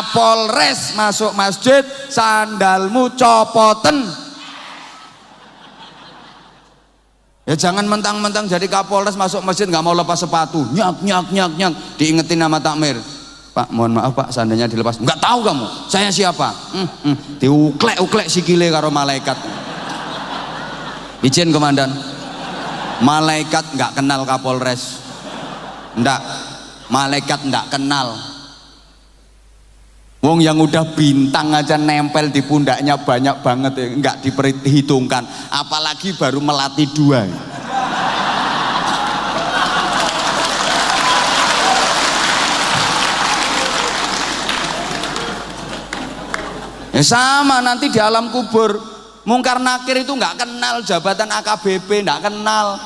Kapolres masuk masjid sandalmu copoten. Ya jangan mentang-mentang jadi Kapolres masuk masjid nggak mau lepas sepatu, nyak diingetin nama takmir, Pak mohon maaf Pak seandainya dilepas. Nggak tahu kamu saya siapa. Diuklek sikile karo malaikat. Izin komandan, malaikat nggak kenal Kapolres, ndak, malaikat ndak kenal. Wong yang udah bintang aja nempel di pundaknya banyak banget ya, nggak diperhitungkan, apalagi baru melatih 2. Ya sama nanti di alam kubur, mungkar nakir itu nggak kenal jabatan AKBP, nggak kenal.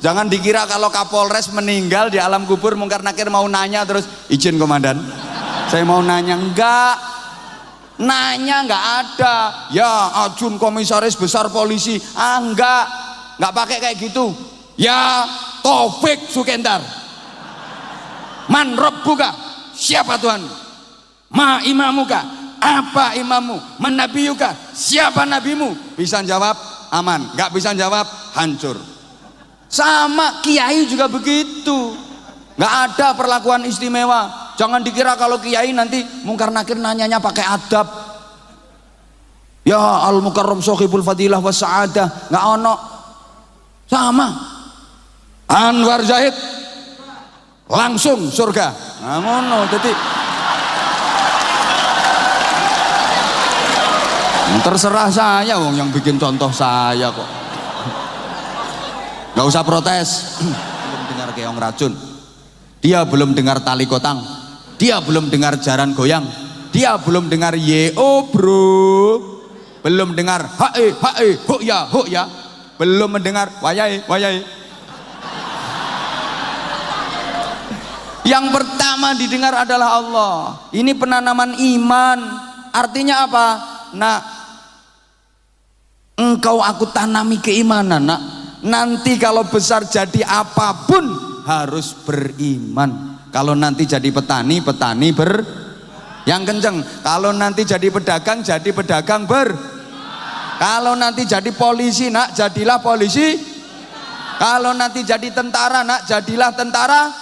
Jangan dikira kalau Kapolres meninggal di alam kubur mungkar nakir mau nanya terus izin komandan. Saya mau nanya, nanya nggak ada. Ya Ajun komisaris besar polisi, nggak pakai kayak gitu. Ya Taufik Sukendar, man rabbuka, siapa Tuhan? Ma imamuka, apa imammu? Man nabiyuka, siapa nabimu? Bisa jawab aman, nggak bisa jawab hancur. Sama kiai juga begitu, nggak ada perlakuan istimewa. Jangan dikira kalau kiai nanti mungkar nakir nanyanya pakai adab. Ya al mukarram sohibul fadilah was sa'adah, nggak ono. Sama Anwar Zahid langsung surga. Nah, ngono. Jadi terserah saya, wong yang bikin contoh saya kok. Nggak usah protes. Belum dengar keong racun, dia belum dengar tali kotang, dia belum dengar jaran goyang, dia belum dengar yo bro, belum dengar hae ho ya, belum mendengar wayai. Yang pertama didengar adalah Allah. Ini penanaman iman. Artinya apa? Nak, engkau aku tanami keimanan nak. Nanti kalau besar jadi apapun harus beriman. Kalau nanti jadi petani yang kenceng. Kalau nanti jadi pedagang kalau nanti jadi polisi nak, jadilah polisi. Kalau nanti jadi tentara nak, jadilah tentara.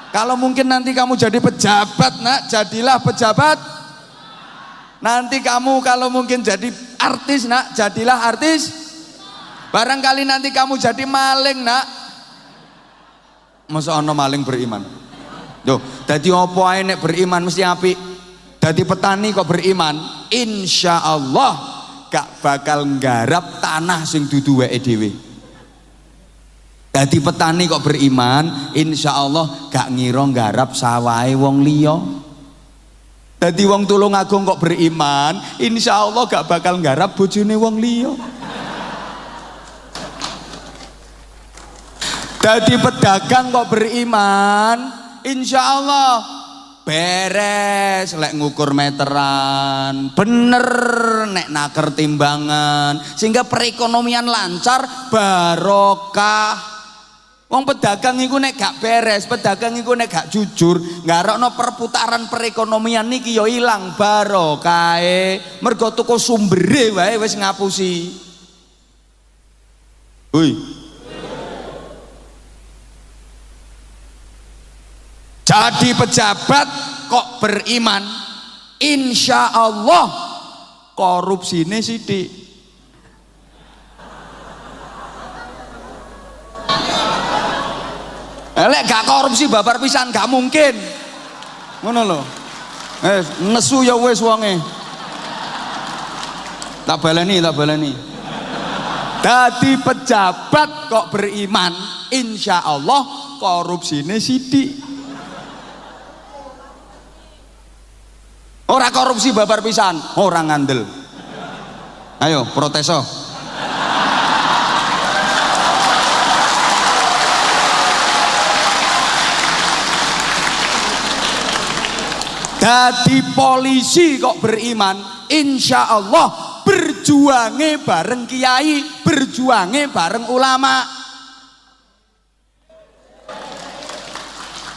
Kalau mungkin nanti kamu jadi pejabat nak, jadilah pejabat. Nanti kamu kalau mungkin jadi artis nak, jadilah artis. Barangkali nanti kamu jadi maling nak. Masa ono maling beriman? Yo, dadi opo ae nek beriman mesti apik. Dadi petani kok beriman, insya Allah gak bakal nggarap tanah sing dudu weke dhewe. Dadi petani kok beriman, insya Allah gak ngira nggarap sawahe wong liya. Dadi wong Tulungagung kok beriman, insya Allah gak bakal nggarap bojone wong liya. Dadi pedagang kok beriman, insya Allah beres, lek ngukur meteran, bener nek naker timbangan, sehingga perekonomian lancar, barokah. Wong pedagang iku nek gak beres, pedagang iku nek gak jujur, ngarokno perputaran perekonomian niki yo ilang barokahe, mergo tuku sumbere wae wis ngapusi. Hui. Jadi pejabat kok beriman, insya Allah korupsine sithik. Lek gak korupsi babar pisan gak mungkin. Ngono lho. Nesu ya wis wonge. Tak baleni. Dadi pejabat kok beriman, insya Allah korupsine sithik. Ora korupsi babar pisan, orang ngandel. Ayo proteso. Dadi polisi kok beriman, insya Allah berjuange bareng kiai, berjuange bareng ulama.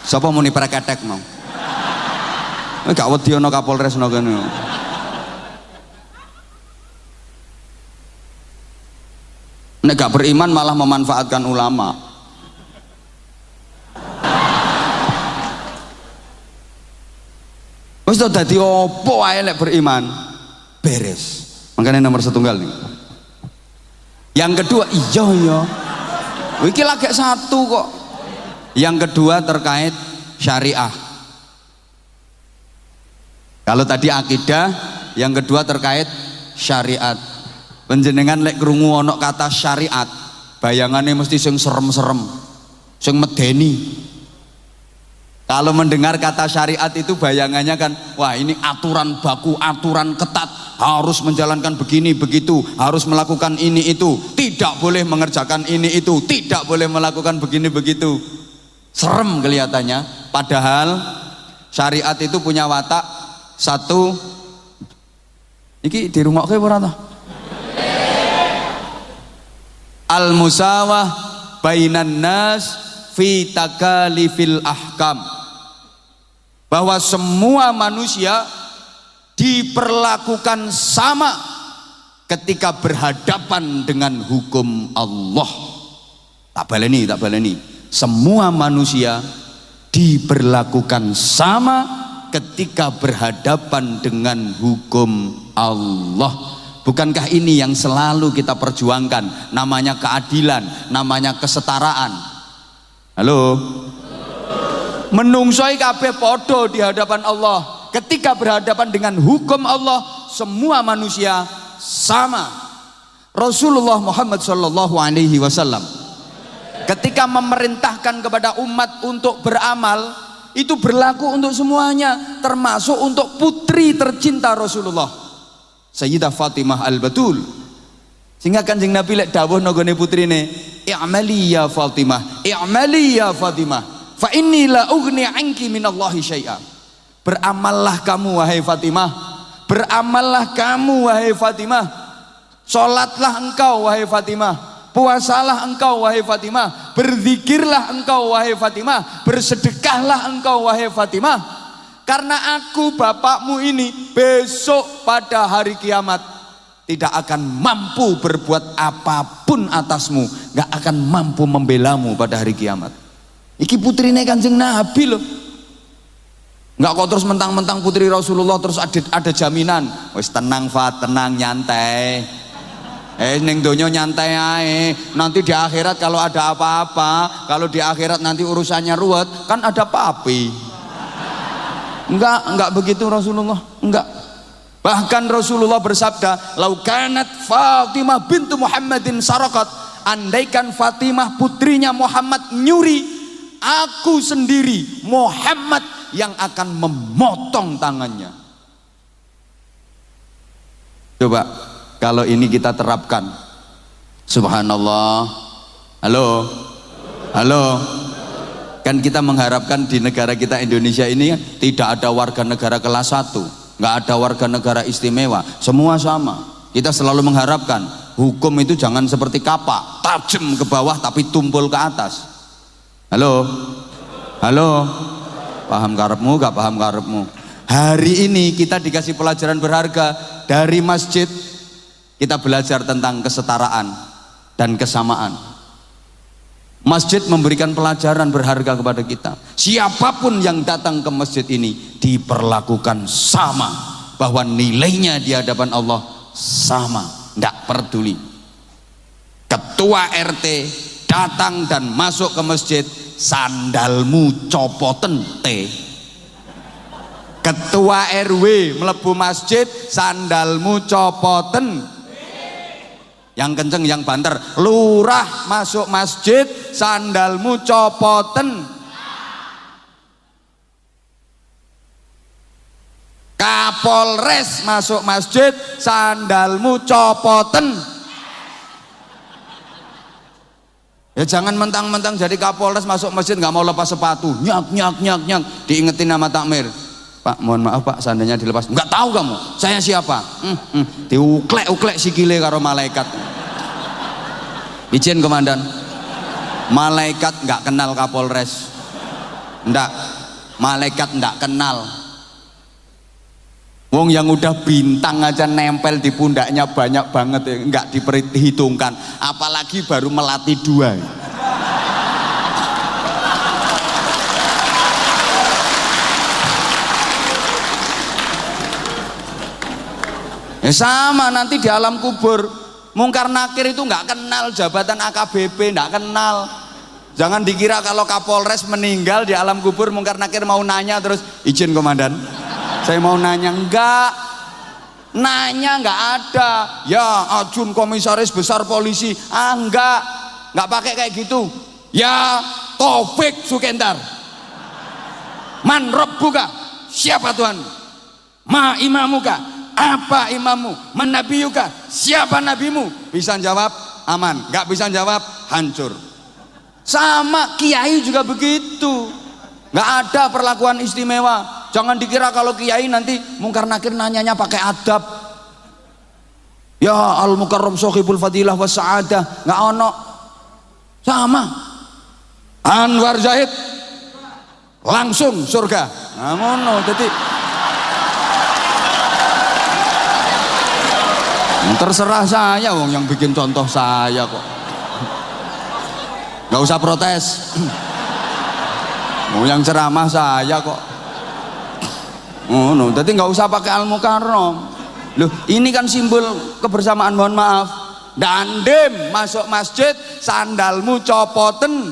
Sapa muni praketek mau? Gak wedi ana Kapolres no kene. Nek gak beriman malah memanfaatkan ulama. Wis to dadi opo wae lek beriman beres. Makanya nomor setunggal nih. Yang kedua iya ya. Iki lagi satu kok. Yang kedua terkait syariah. Kalau tadi akidah, yang kedua terkait syariat. Panjenengan lek krungu ana kata syariat, bayangannya mesti sing serem-serem, sing medeni. Kalau mendengar kata syariat itu bayangannya kan, wah ini aturan baku, aturan ketat, harus menjalankan begini begitu, harus melakukan ini itu, tidak boleh mengerjakan ini itu, tidak boleh melakukan begini begitu. Serem kelihatannya, padahal syariat itu punya watak satu. Iki dirungokke ora ta? Al-musawah bainan nas fi takalifil ahkam, bahwa semua manusia diperlakukan sama ketika berhadapan dengan hukum Allah. Tak baleni. Semua manusia diperlakukan sama ketika berhadapan dengan hukum Allah. Bukankah ini yang selalu kita perjuangkan? Namanya keadilan, namanya kesetaraan. Halo? Menungsoi kabeh podo di hadapan Allah. Ketika berhadapan dengan hukum Allah, semua manusia sama. Rasulullah Muhammad SAW ketika memerintahkan kepada umat untuk beramal, itu berlaku untuk semuanya, termasuk untuk putri tercinta Rasulullah, Sayyidah Fatimah Al-Batul. Sehingga Kanjeng Nabi lek dawuh nggone putrine, i'mali ya Fatimah, i'mali ya Fatimah, fa inni la ughni anki minallahi syai'a. Beramallah kamu wahai Fatimah, beramallah kamu wahai Fatimah, salatlah engkau wahai Fatimah, puasalah engkau wahai Fatimah, berzikirlah engkau wahai Fatimah, bersedekahlah engkau wahai Fatimah, karena aku bapakmu ini besok pada hari kiamat tidak akan mampu berbuat apapun atasmu, gak akan mampu membelamu pada hari kiamat. Iki putrine Kanjeng Nabi loh. Gak kok terus mentang-mentang putri Rasulullah terus ada jaminan. Wis tenang Fat, tenang, nyantai. Ning donya nyantai ae. Nanti di akhirat kalau ada apa-apa, kalau di akhirat nanti urusannya ruwet, kan ada papi. Enggak begitu Rasulullah, enggak. Bahkan Rasulullah bersabda, "Lau kanat Fatimah bintu Muhammadin sarakat," andaikan Fatimah putrinya Muhammad nyuri, aku sendiri Muhammad yang akan memotong tangannya. Coba kalau ini kita terapkan, subhanallah. Halo, kan kita mengharapkan di negara kita Indonesia ini tidak ada warga negara kelas 1, nggak ada warga negara istimewa, semua sama. Kita selalu mengharapkan hukum itu jangan seperti kapak, tajam ke bawah tapi tumpul ke atas. Halo, paham karepmu gak paham karepmu? Hari ini kita dikasih pelajaran berharga dari masjid. Kita belajar tentang kesetaraan dan kesamaan. Masjid memberikan pelajaran berharga kepada kita. Siapapun yang datang ke masjid ini diperlakukan sama, bahwa nilainya di hadapan Allah sama, tidak peduli. Ketua RT datang dan masuk ke masjid, sandalmu copoten T. Ketua RW mlebu masjid, sandalmu copoten. Yang kenceng yang banter. Lurah masuk masjid, sandalmu copoten. Kapolres masuk masjid, sandalmu copoten. Ya jangan mentang-mentang jadi Kapolres masuk masjid nggak mau lepas sepatu, nyak. Diingetin nama takmir, Pak mohon maaf Pak, sandalnya dilepas. Nggak tahu kamu saya siapa? Diuklek sikile karo malaikat. Izin komandan, malaikat nggak kenal Kapolres, ndak, malaikat nggak kenal. Wong yang udah bintang aja nempel di pundaknya banyak banget ya, nggak diperhitungkan, apalagi baru melatih 2. Ya sama nanti di alam kubur, mungkar nakir itu nggak kenal jabatan AKBP, nggak kenal. Jangan dikira kalau Kapolres meninggal di alam kubur mungkar nakir mau nanya terus izin komandan, saya mau nanya. Enggak, nanya nggak ada. Ya Ajun komisaris besar polisi, nggak pakai kayak gitu. Ya Taufik Sukendar, man rabbuka, siapa Tuhan? Ma imamuka, apa imammu? Man nabiyuka, siapa nabimu? Bisa jawab aman, nggak bisa jawab hancur. Sama kiai juga begitu, nggak ada perlakuan istimewa. Jangan dikira kalau kiai nanti mungkar nakir nanyanya pakai adab. Ya al mukarram sohibul fadilah was sa'adah, nggak ono. Sama Anwar Zahid langsung surga, nah ngono. Jadi terserah saya, wong yang bikin contoh saya kok. Nggak usah protes. Yang ceramah saya kok. No, jadi nggak usah pakai al-mukarram. Loh, ini kan simbol kebersamaan. Mohon maaf, dandim masuk masjid sandalmu copoten.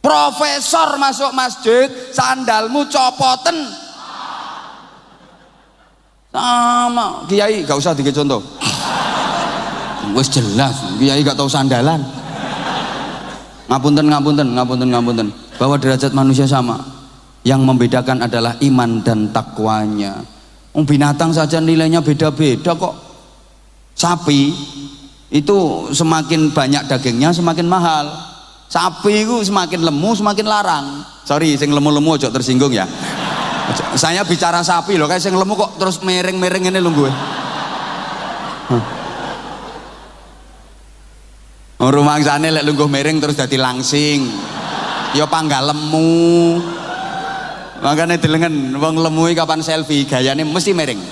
Profesor masuk masjid sandalmu copoten. Sama kiai nggak usah dikit contoh. Wes jelas kiai gak tahu sandalan. Ngapunten bahwa derajat manusia sama, yang membedakan adalah iman dan takwanya. Binatang saja nilainya beda-beda kok. Sapi itu semakin banyak dagingnya semakin mahal, sapi itu semakin lemu semakin larang. Sorry sing lemu-lemu ojo tersinggung ya, saya bicara sapi loh, kayak sing lemu kok terus mereng-mereng ini lho gue. Rumah sana lek lungguh miring terus jadi langsing, ya panggal lemu. Makanya dilengen wong lemu kapan selfie gayane mesti miring.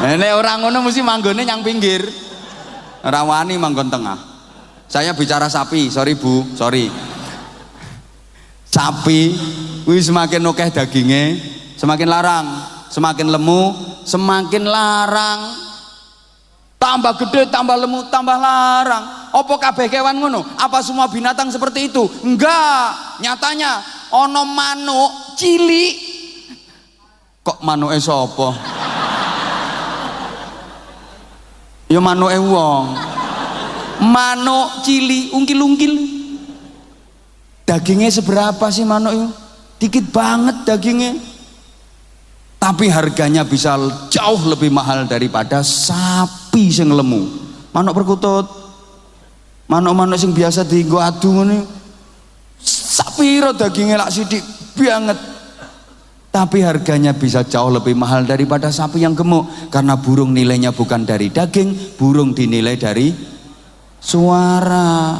Nek orang ngono mesti manggone yang pinggir, rawani manggon tengah. Saya bicara sapi, sorry bu, sorry. Sapi, wis semakin akeh dagingnya, semakin larang, semakin lemu, semakin larang. Tambah gede, tambah lemu, tambah larang. Apa kabeh kewan ngono? Apa semua binatang seperti itu? Enggak. Nyatanya ono manuk cilik. Kok manuke sapa? Ya manuke wong. Manuk cilik, ungkil-ungkil. Dagingnya seberapa sih manuk itu? Dikit banget dagingnya. Tapi harganya bisa jauh lebih mahal daripada sapi sing lemu. Manuk perkutut, manuk-manuk sing biasa dienggo adu ngene. Sapi ro dagingnya lak sithik banget. Tapi harganya bisa jauh lebih mahal daripada sapi yang gemuk, karena burung nilainya bukan dari daging, burung dinilai dari suara.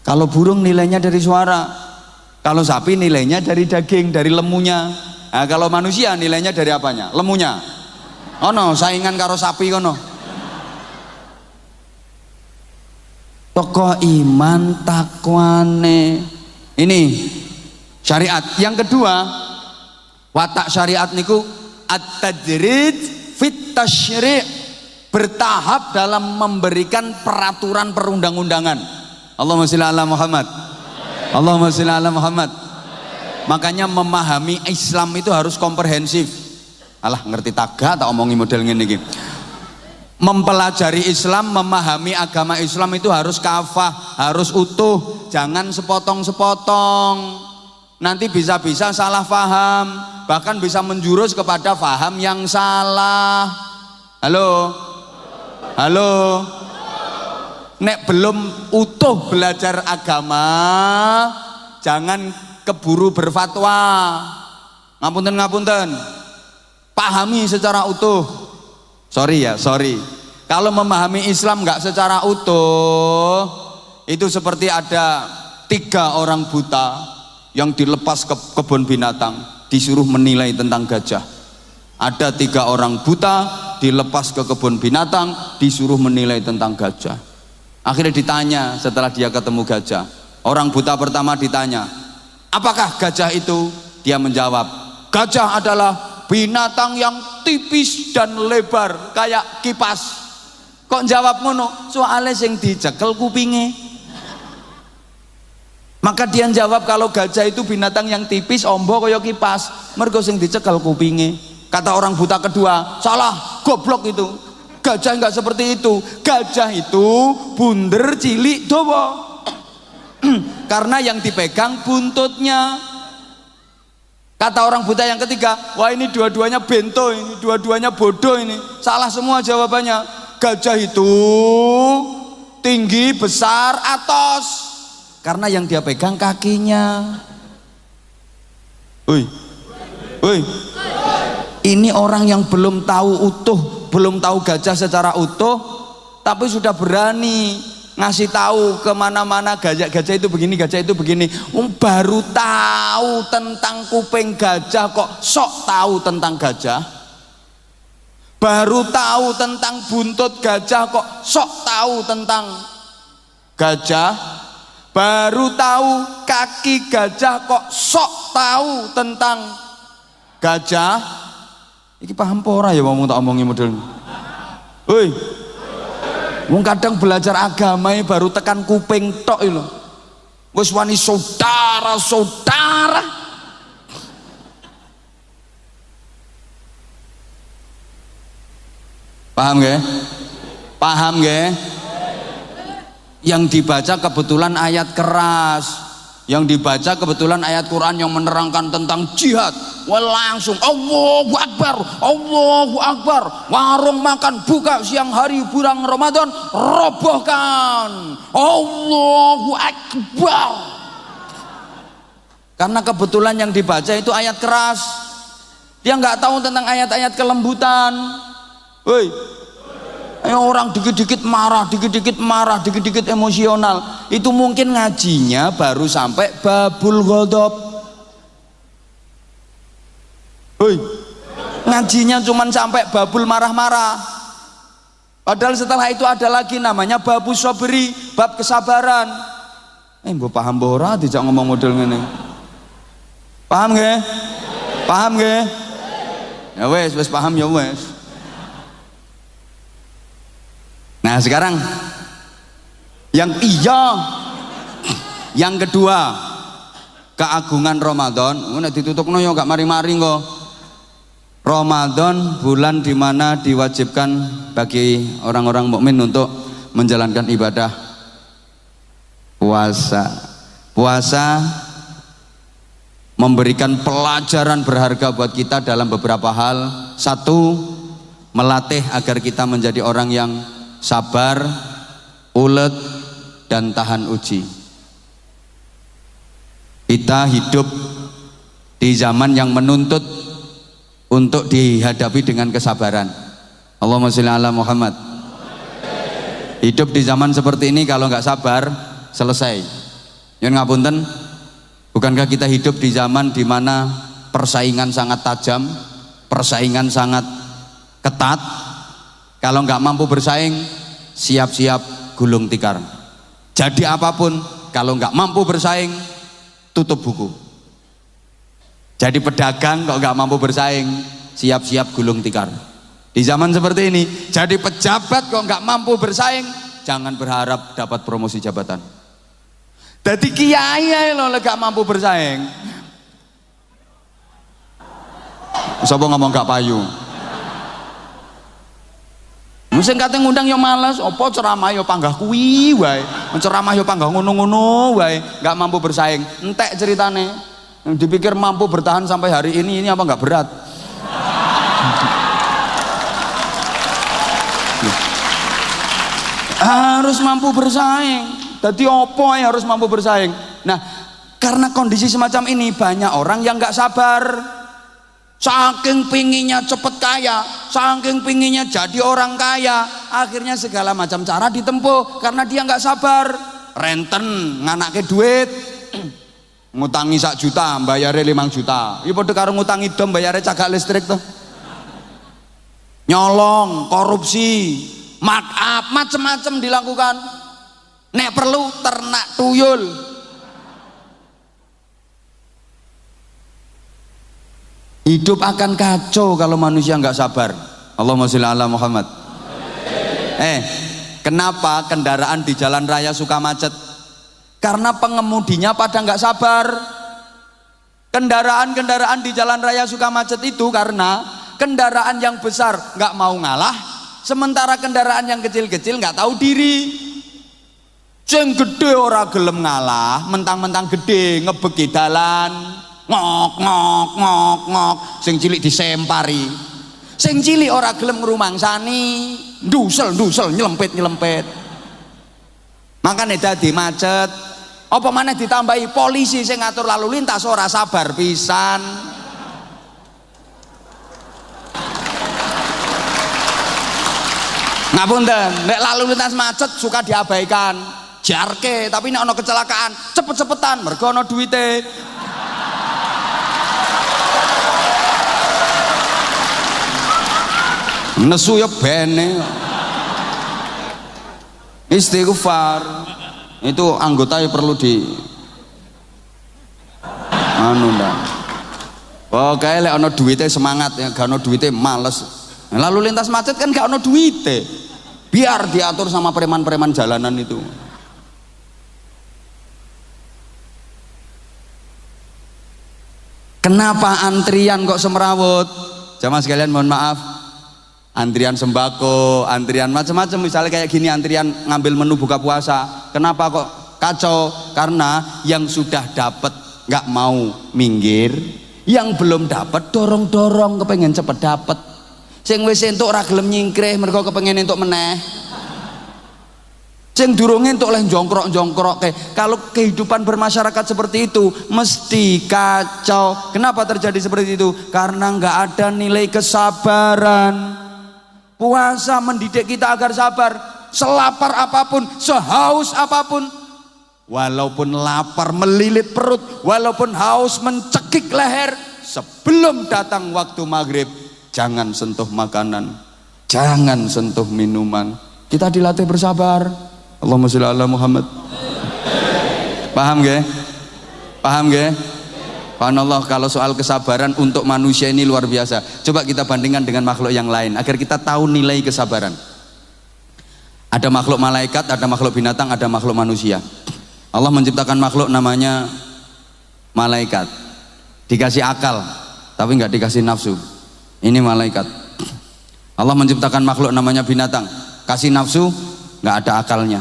Kalau burung nilainya dari suara, kalau sapi nilainya dari daging, dari lemunya. Nah, kalau manusia nilainya dari apanya? Lemunya. Ono saingan karo sapi kono. Tokoh iman takwane. Ini syariat. Yang kedua, watak syariat niku at-tadrid fit tasyri', bertahap dalam memberikan peraturan perundang-undangan. Allahumma sholli ala Muhammad. Allahumma sholli ala Muhammad. Makanya memahami Islam itu harus komprehensif. Alah ngerti tagak tak omongi model ngene iki. Mempelajari Islam, memahami agama Islam itu harus kafah, harus utuh, jangan sepotong-sepotong. Nanti bisa-bisa salah faham, bahkan bisa menjurus kepada faham yang salah. Halo? Halo? Nek belum utuh belajar agama, jangan keburu berfatwa. Ngapunten, pahami secara utuh. Sorry ya, sorry. Kalau memahami Islam nggak secara utuh, itu seperti ada 3 orang buta yang dilepas ke kebun binatang. disuruh menilai tentang gajah. Ada 3 orang buta dilepas ke kebun binatang, disuruh menilai tentang gajah. Akhirnya ditanya setelah dia ketemu gajah. Orang buta pertama ditanya, apakah gajah itu? Dia menjawab, gajah adalah binatang yang tipis dan lebar kayak kipas. Kok jawab ngono? Soalnya sing dicekel kupinge. Maka dia jawab kalau gajah itu binatang yang tipis, ombo kaya kipas, mergo sing dicekel kupinge. Kata orang buta kedua, salah, goblok itu. Gajah enggak seperti itu. Gajah itu bunder cilik dawa. Karena yang dipegang buntutnya. Kata orang buta yang ketiga, wah ini dua-duanya bento, ini dua-duanya bodoh ini. Salah semua jawabannya. Gajah itu tinggi, besar, atos. Karena yang dia pegang kakinya. Woi, woi, ini orang yang belum tahu utuh, belum tahu gajah secara utuh, tapi sudah berani ngasih tahu kemana-mana gajah itu begini, gajah itu begini. Baru tahu tentang kuping gajah kok sok tahu tentang gajah. Baru tahu tentang buntut gajah kok sok tahu tentang gajah. Baru tahu kaki gajah kok sok tahu tentang gajah. Iki paham pora ya ngomong tak omongi model. Woi. Wong kadang belajar agama baru tekan kuping tok lho. Wis wani saudara-saudara. Paham nggih? Paham nggih? Yang dibaca kebetulan ayat keras, yang dibaca kebetulan ayat Quran yang menerangkan tentang jihad. Wah langsung Allahu Akbar, Allahu Akbar. Warung makan buka siang hari bulan Ramadan robohkan. Allahu Akbar. Karena kebetulan yang dibaca itu ayat keras. Dia nggak tahu tentang ayat-ayat kelembutan. Woi. Orang dikit-dikit marah, dikit-dikit emosional. Itu mungkin ngajinya baru sampai babul ghadab. Hoi. Ngajinya cuman sampai babul marah-marah. Padahal setelah itu ada lagi namanya babus sabri, bab kesabaran. Mbok paham mbok ora dijak ngomong model ngene. Paham nggih? Paham nggih? Ya wes paham ya wes. Nah sekarang yang kedua, keagungan Ramadan. Nek ditutupno yo gak mari-mari kok. Ramadan bulan dimana diwajibkan bagi orang-orang mukmin untuk menjalankan ibadah puasa. Puasa memberikan pelajaran berharga buat kita dalam beberapa hal. Satu, melatih agar kita menjadi orang yang sabar, ulet, dan tahan uji. Kita hidup di zaman yang menuntut untuk dihadapi dengan kesabaran. Allahumma sholli ala Muhammad. Hidup di zaman seperti ini kalau nggak sabar selesai. Nyun ngapunten, bukankah kita hidup di zaman di mana persaingan sangat tajam, persaingan sangat ketat? Kalau nggak mampu bersaing, siap-siap gulung tikar. Jadi apapun, kalau nggak mampu bersaing, tutup buku. Jadi pedagang kok nggak mampu bersaing, siap-siap gulung tikar. Di zaman seperti ini, jadi pejabat kok nggak mampu bersaing, jangan berharap dapat promosi jabatan. Jadi kiai lo nggak mampu bersaing. Sapa ngomong gak payu? Mesti kate ngundang yo males, opo ceramah yo panggah kuwi wae. Ceramah yo panggah ngono-ngono wae, enggak mampu bersaing. Entek ceritane. Dipikir mampu bertahan sampai hari ini apa enggak berat? Harus mampu bersaing. Jadi opo ya harus mampu bersaing. Nah, karena kondisi semacam ini banyak orang yang enggak sabar. Saking pinginnya cepet kaya, saking pinginnya jadi orang kaya, akhirnya segala macam cara ditempuh karena dia nggak sabar. Renten nganake duit, ngutangi 1 juta bayare 5 juta ya padha karo ngutangi dom bayare cagak listrik tuh. Nyolong, korupsi, macam-macam dilakukan. Nek perlu ternak tuyul. Hidup akan kacau kalau manusia nggak sabar. Allahumma sholli ala Muhammad. Kenapa kendaraan di jalan raya suka macet? Karena pengemudinya pada nggak sabar. Kendaraan-kendaraan di jalan raya suka macet itu karena kendaraan yang besar nggak mau ngalah, sementara kendaraan yang kecil-kecil nggak tahu diri. Sing gede ora gelem ngalah, mentang-mentang gede ngebeki dalan. Ngok ngok ngok ngok, sing cilik disempari, sing cilik ora gelem ngrumangsani, ndusel nyelempet makanya dadi macet. Apa maneh ditambahi polisi sing ngatur lalu lintas ora sabar pisan. Ngapunten, nek lalu lintas macet suka diabaikan, jarke, tapi nek ana kecelakaan cepet-cepetan mergo ana duwite. Nesu ya bene. Istighfar itu anggotanya perlu di ndak. Pokoke lek ana duwite semangat, ya gak ana duwite males. Lalu lintas macet kan gak ana duwite. Biar diatur sama preman-preman jalanan itu. Kenapa antrian kok semrawut? Jamaah sekalian mohon maaf. Antrian sembako, antrian macam-macam, misalnya kayak gini antrian ngambil menu buka puasa. Kenapa kok kacau? Karena yang sudah dapat nggak mau minggir, yang belum dapat dorong-dorong kepengen cepet dapat. Sing wis entuk ora gelem nyingkrih mergo kepengen entuk meneh. Sing durung entuk leh jongkrok-jongkrok. Kalau kehidupan bermasyarakat seperti itu mesti kacau. Kenapa terjadi seperti itu? Karena nggak ada nilai kesabaran. Puasa mendidik kita agar sabar, selapar apapun, sehaus apapun, walaupun lapar melilit perut, walaupun haus mencekik leher, sebelum datang waktu maghrib jangan sentuh makanan, jangan sentuh minuman. Kita dilatih bersabar. Allahumma sholli ala Muhammad. Paham gak? Paham gak? Subhanallah, kalau soal kesabaran untuk manusia ini luar biasa. Coba kita bandingkan dengan makhluk yang lain agar kita tahu nilai kesabaran. Ada makhluk malaikat, ada makhluk binatang, ada makhluk manusia. Allah menciptakan makhluk namanya malaikat, dikasih akal tapi nggak dikasih nafsu. Ini malaikat. Allah menciptakan makhluk namanya binatang, kasih nafsu nggak ada akalnya.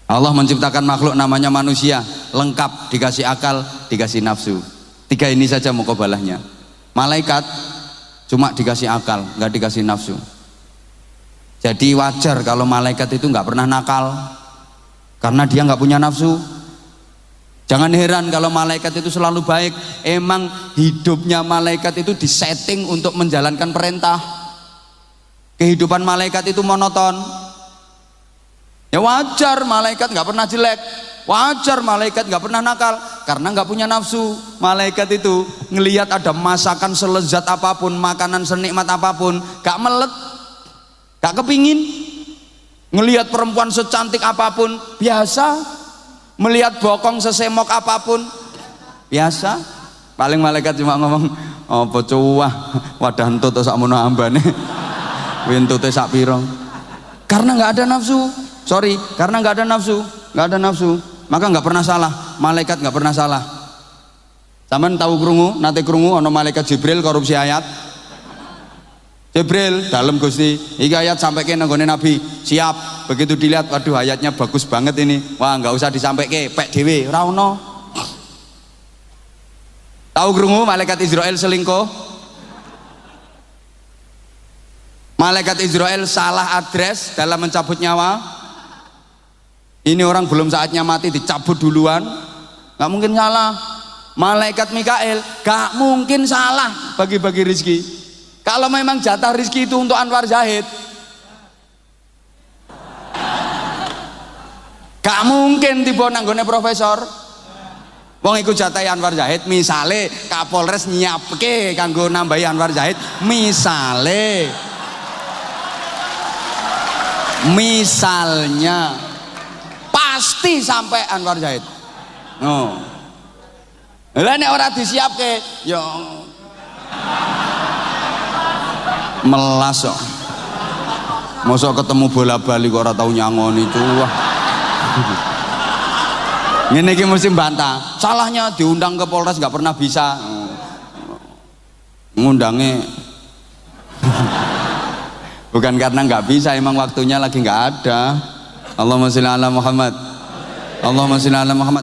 Allah menciptakan makhluk namanya manusia, lengkap, dikasih akal, dikasih nafsu. 3 ini saja mukobalahnya. Malaikat cuma dikasih akal, nggak dikasih nafsu. Jadi wajar kalau malaikat itu nggak pernah nakal, karena dia nggak punya nafsu. Jangan heran kalau malaikat itu selalu baik. Emang hidupnya malaikat itu disetting untuk menjalankan perintah. Kehidupan malaikat itu monoton. Ya wajar malaikat nggak pernah jelek, wajar malaikat nggak pernah nakal, karena nggak punya nafsu. Malaikat itu ngelihat ada masakan selezat apapun, makanan senikmat apapun, gak melet, gak kepingin. Ngelihat perempuan secantik apapun biasa, melihat bokong sesemok apapun biasa. Paling malaikat cuma ngomong, apa cuah wadah entut sak mono ambane wintute sak piro. Karena nggak ada nafsu. Sorry, karena nggak ada nafsu, maka nggak pernah salah. Malaikat nggak pernah salah. Sampeyan tahu krungu, nate krungu ana malaikat Jibril korupsi ayat. Jibril dalam Gusti, iki ayat sampai ke nanggone Nabi. Siap. Begitu dilihat, waduh ayatnya bagus banget ini. Wah, nggak usah disampaike, pek dhewe, ora ono. Tahu krungu malaikat Israel selingkuh? Malaikat Israel salah address dalam mencabut nyawa. Ini orang belum saatnya mati dicabut duluan, nggak mungkin salah. Malaikat Mikael gak mungkin salah bagi-bagi rizki. Kalau memang jatah rizki itu untuk Anwar Zahid, gak mungkin tiba nanggone profesor. Wong iku jatahe Anwar Zahid, misale Kapolres nyiapke kanggo nambahi Anwar Zahid, misalnya pasti sampai Anwar Zahid. Oh. Lah nek ora disiapke ya melas kok. Mosok ketemu bola-bali kok ora tau nyangoni cuah. Ngene iki mesti bantah. Salahnya diundang ke Polres nggak pernah bisa. Ngundangnya bukan karena nggak bisa, emang waktunya lagi nggak ada. Allahumma sholli ala Muhammad. Allahumma sholli ala Muhammad.